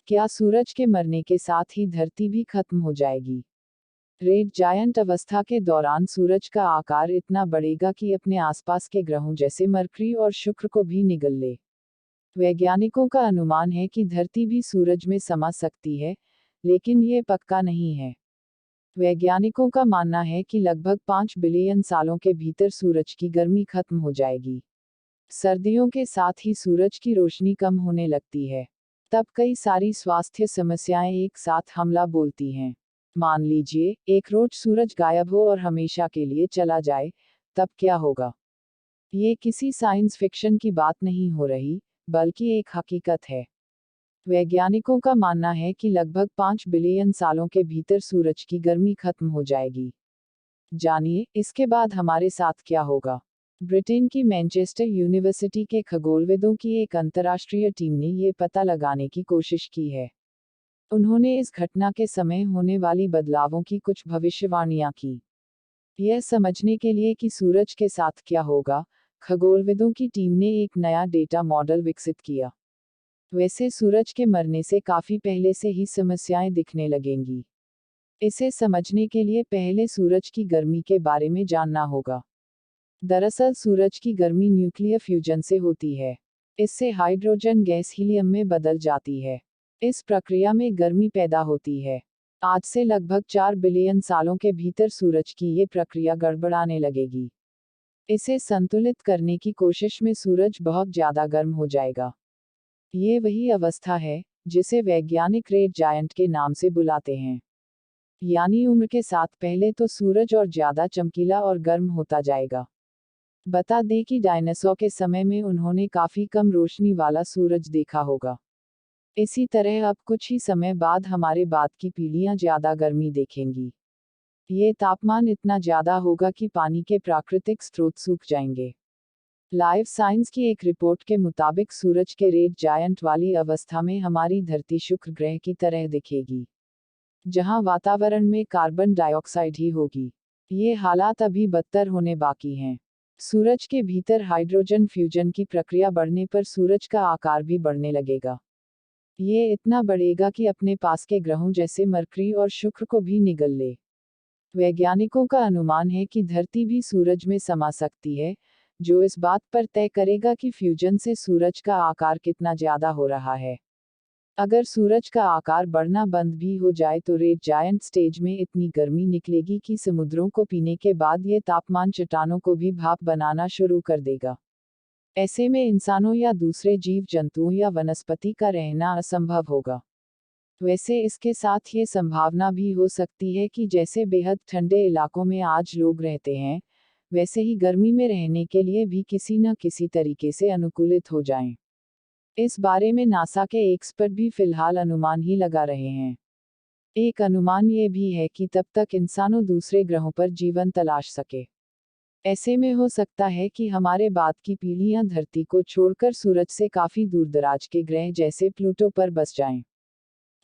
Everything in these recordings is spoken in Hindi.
क्या सूरज के मरने के साथ ही धरती भी खत्म हो जाएगी? रेड जायंट अवस्था के दौरान सूरज का आकार इतना बढ़ेगा कि अपने आसपास के ग्रहों जैसे मरकरी और शुक्र को भी निगल ले। वैज्ञानिकों का अनुमान है कि धरती भी सूरज में समा सकती है, लेकिन ये पक्का नहीं है। वैज्ञानिकों का मानना है कि लगभग 5 बिलियन सालों के भीतर सूरज की गर्मी खत्म हो जाएगी। सर्दियों के साथ ही सूरज की रोशनी कम होने लगती है। तब कई सारी स्वास्थ्य समस्याएं एक साथ हमला बोलती हैं। मान लीजिए, एक रोज सूरज गायब हो और हमेशा के लिए चला जाए, तब क्या होगा? ये किसी साइंस फिक्शन की बात नहीं हो रही, बल्कि एक हकीकत है। वैज्ञानिकों का मानना है कि लगभग 5 बिलियन सालों के भीतर सूरज की गर्मी खत्म हो जाएगी। जानिए, इसके बाद हमारे साथ क्या होगा। ब्रिटेन की मैनचेस्टर यूनिवर्सिटी के खगोलविदों की एक अंतर्राष्ट्रीय टीम ने ये पता लगाने की कोशिश की है। उन्होंने इस घटना के समय होने वाली बदलावों की कुछ भविष्यवाणियां की। यह समझने के लिए कि सूरज के साथ क्या होगा, खगोलविदों की टीम ने एक नया डेटा मॉडल विकसित किया। वैसे सूरज के मरने से काफी पहले से ही समस्याएं दिखने लगेंगी। इसे समझने के लिए पहले सूरज की गर्मी के बारे में जानना होगा। दरअसल सूरज की गर्मी न्यूक्लियर फ्यूजन से होती है। इससे हाइड्रोजन गैस हीलियम में बदल जाती है। इस प्रक्रिया में गर्मी पैदा होती है। आज से लगभग 4 बिलियन सालों के भीतर सूरज की ये प्रक्रिया गड़बड़ाने लगेगी। इसे संतुलित करने की कोशिश में सूरज बहुत ज्यादा गर्म हो जाएगा। ये वही अवस्था है जिसे वैज्ञानिक रेड जायंट के नाम से बुलाते हैं। यानी उम्र के साथ पहले तो सूरज और ज्यादा चमकीला और गर्म होता जाएगा। बता दें कि डायनासोर के समय में उन्होंने काफी कम रोशनी वाला सूरज देखा होगा। इसी तरह अब कुछ ही समय बाद हमारे बाद की पीढ़ियां ज्यादा गर्मी देखेंगी। ये तापमान इतना ज्यादा होगा कि पानी के प्राकृतिक स्रोत सूख जाएंगे। लाइफ साइंस की एक रिपोर्ट के मुताबिक सूरज के रेड जायंट वाली अवस्था में हमारी धरती शुक्र ग्रह की तरह दिखेगी, जहां वातावरण में कार्बन डाइऑक्साइड ही होगी। ये हालात अभी बदतर होने बाकी हैं। सूरज के भीतर हाइड्रोजन फ्यूजन की प्रक्रिया बढ़ने पर सूरज का आकार भी बढ़ने लगेगा। ये इतना बढ़ेगा कि अपने पास के ग्रहों जैसे मरकरी और शुक्र को भी निगल ले। वैज्ञानिकों का अनुमान है कि धरती भी सूरज में समा सकती है, जो इस बात पर तय करेगा कि फ्यूजन से सूरज का आकार कितना ज्यादा हो रहा है। अगर सूरज का आकार बढ़ना बंद भी हो जाए तो रेड जायंट स्टेज में इतनी गर्मी निकलेगी कि समुद्रों को पीने के बाद ये तापमान चट्टानों को भी भाप बनाना शुरू कर देगा। ऐसे में इंसानों या दूसरे जीव जंतुओं या वनस्पति का रहना असंभव होगा। वैसे इसके साथ ये संभावना भी हो सकती है कि जैसे बेहद ठंडे इलाकों में आज लोग रहते हैं, वैसे ही गर्मी में रहने के लिए भी किसी न किसी तरीके से अनुकूलित हो जाएं। इस बारे में नासा के एक्सपर्ट भी फिलहाल अनुमान ही लगा रहे हैं। एक अनुमान ये भी है कि तब तक इंसानों दूसरे ग्रहों पर जीवन तलाश सके। ऐसे में हो सकता है कि हमारे बाद की पीढ़ियां धरती को छोड़कर सूरज से काफी दूरदराज के ग्रह जैसे प्लूटो पर बस जाएं।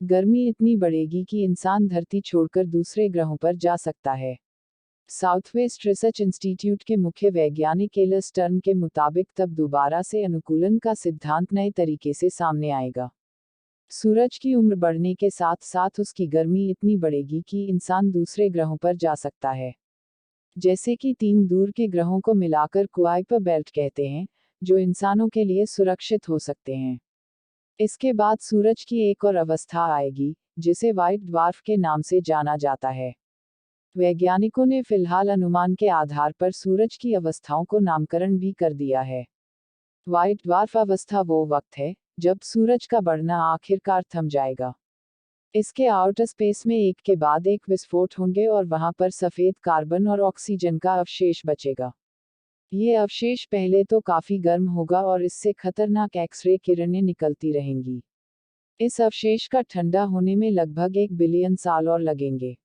गर्मी इतनी बढ़ेगी कि इंसान धरती छोड़कर दूसरे ग्रहों पर जा सकता है। साउथवेस्ट रिसर्च इंस्टीट्यूट के मुख्य वैज्ञानिक एल स्टर्न के मुताबिक तब दोबारा से अनुकूलन का सिद्धांत नए तरीके से सामने आएगा। सूरज की उम्र बढ़ने के साथ साथ उसकी गर्मी इतनी बढ़ेगी कि इंसान दूसरे ग्रहों पर जा सकता है, जैसे कि 3 दूर के ग्रहों को मिलाकर कुआइपर बेल्ट कहते हैं, जो इंसानों के लिए सुरक्षित हो सकते हैं। इसके बाद सूरज की एक और अवस्था आएगी, जिसे व्हाइट ड्वार्फ के नाम से जाना जाता है। वैज्ञानिकों ने फिलहाल अनुमान के आधार पर सूरज की अवस्थाओं को नामकरण भी कर दिया है। व्हाइट ड्वार्फ अवस्था वो वक्त है जब सूरज का बढ़ना आखिरकार थम जाएगा। इसके आउटर स्पेस में एक के बाद एक विस्फोट होंगे और वहां पर सफेद कार्बन और ऑक्सीजन का अवशेष बचेगा। ये अवशेष पहले तो काफी गर्म होगा और इससे खतरनाक एक्स-रे किरणें निकलती रहेंगी। इस अवशेष का ठंडा होने में लगभग 1 बिलियन साल और लगेंगे।